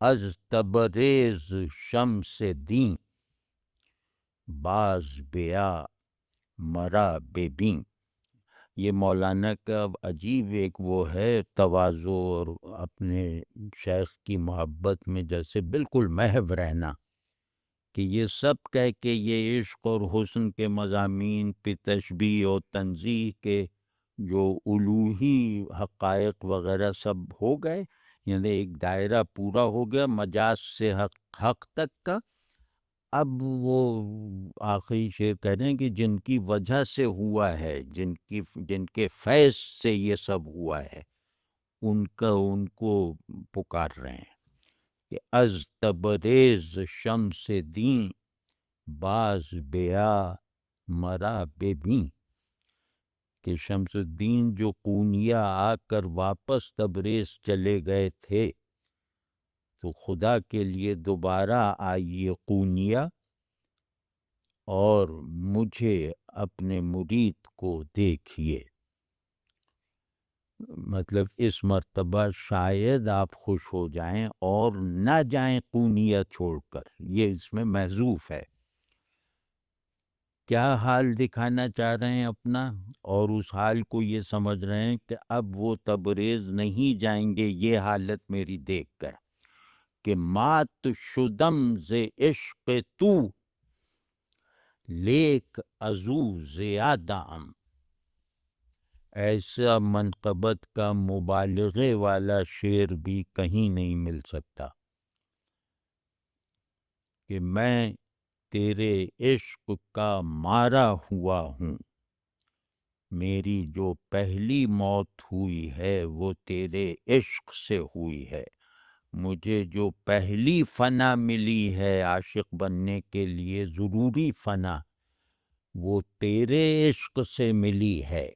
از تبریز شمس دین، باز بیا مرا ببین۔ یہ مولانا کا عجیب ایک وہ ہے تواضع اور اپنے شیخ کی محبت میں جیسے بالکل محو رہنا، کہ یہ سب کہہ کے یہ عشق اور حسن کے مضامین پہ تشبیہ اور تنزیہ کے جو الوہی حقائق وغیرہ سب ہو گئے، یعنی ایک دائرہ پورا ہو گیا مجاز سے حق تک کا۔ اب وہ آخری شعر کہہ رہے ہیں کہ جن کی وجہ سے ہوا ہے، جن کے فیض سے یہ سب ہوا ہے، ان کو پکار رہے ہیں کہ از تبریز شمس دین، باز بیا مرا ببین، کہ شمس الدین جو قونیہ آ کر واپس تبریز چلے گئے تھے، تو خدا کے لیے دوبارہ آئیے قونیہ اور مجھے اپنے مرید کو دیکھیے۔ مطلب اس مرتبہ شاید آپ خوش ہو جائیں اور نہ جائیں قونیہ چھوڑ کر، یہ اس میں محذوف ہے۔ کیا حال دکھانا چاہ رہے ہیں اپنا، اور اس حال کو یہ سمجھ رہے ہیں کہ اب وہ تبریز نہیں جائیں گے یہ حالت میری دیکھ کر، کہ مات شدم ز عشق تو، لیک ازو زیادہ ام۔ ایسا منقبت کا مبالغے والا شعر بھی کہیں نہیں مل سکتا، کہ میں تیرے عشق کا مارا ہوا ہوں، میری جو پہلی موت ہوئی ہے وہ تیرے عشق سے ہوئی ہے، مجھے جو پہلی فنا ملی ہے عاشق بننے کے لیے ضروری فنا، وہ تیرے عشق سے ملی ہے۔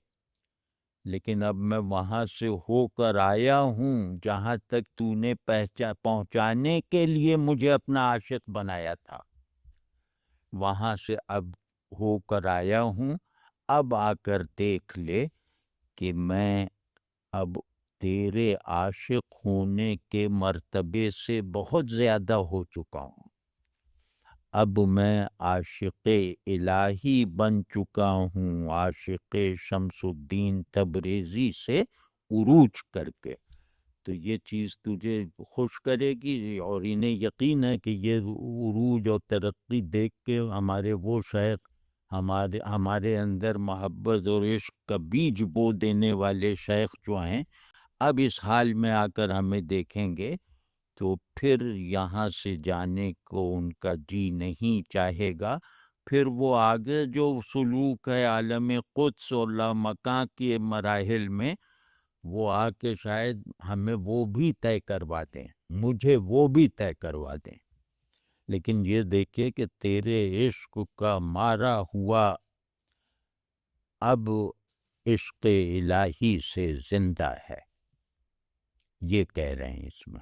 لیکن اب میں وہاں سے ہو کر آیا ہوں جہاں تک تو نے پہنچانے کے لیے مجھے اپنا عاشق بنایا تھا، وہاں سے اب ہو کر آیا ہوں، اب آ کر دیکھ لے کہ میں اب تیرے عاشق ہونے کے مرتبے سے بہت زیادہ ہو چکا ہوں، اب میں عاشق الہی بن چکا ہوں، عاشق شمس الدین تبریزی سے عروج کر کے۔ تو یہ چیز تجھے خوش کرے گی، اور انہیں یقین ہے کہ یہ عروج اور ترقی دیکھ کے ہمارے وہ شیخ، ہمارے اندر محبت اور عشق کا بیج بو دینے والے شیخ جو ہیں، اب اس حال میں آ کر ہمیں دیکھیں گے تو پھر یہاں سے جانے کو ان کا جی نہیں چاہے گا، پھر وہ آگے جو سلوک ہے عالم قدس اور لامکاں کے مراحل میں، وہ آ کے شاید ہمیں وہ بھی طے کروا دیں، مجھے وہ بھی طے کروا دیں۔ لیکن یہ دیکھے کہ تیرے عشق کا مارا ہوا اب عشق الہی سے زندہ ہے، یہ کہہ رہے ہیں اس میں۔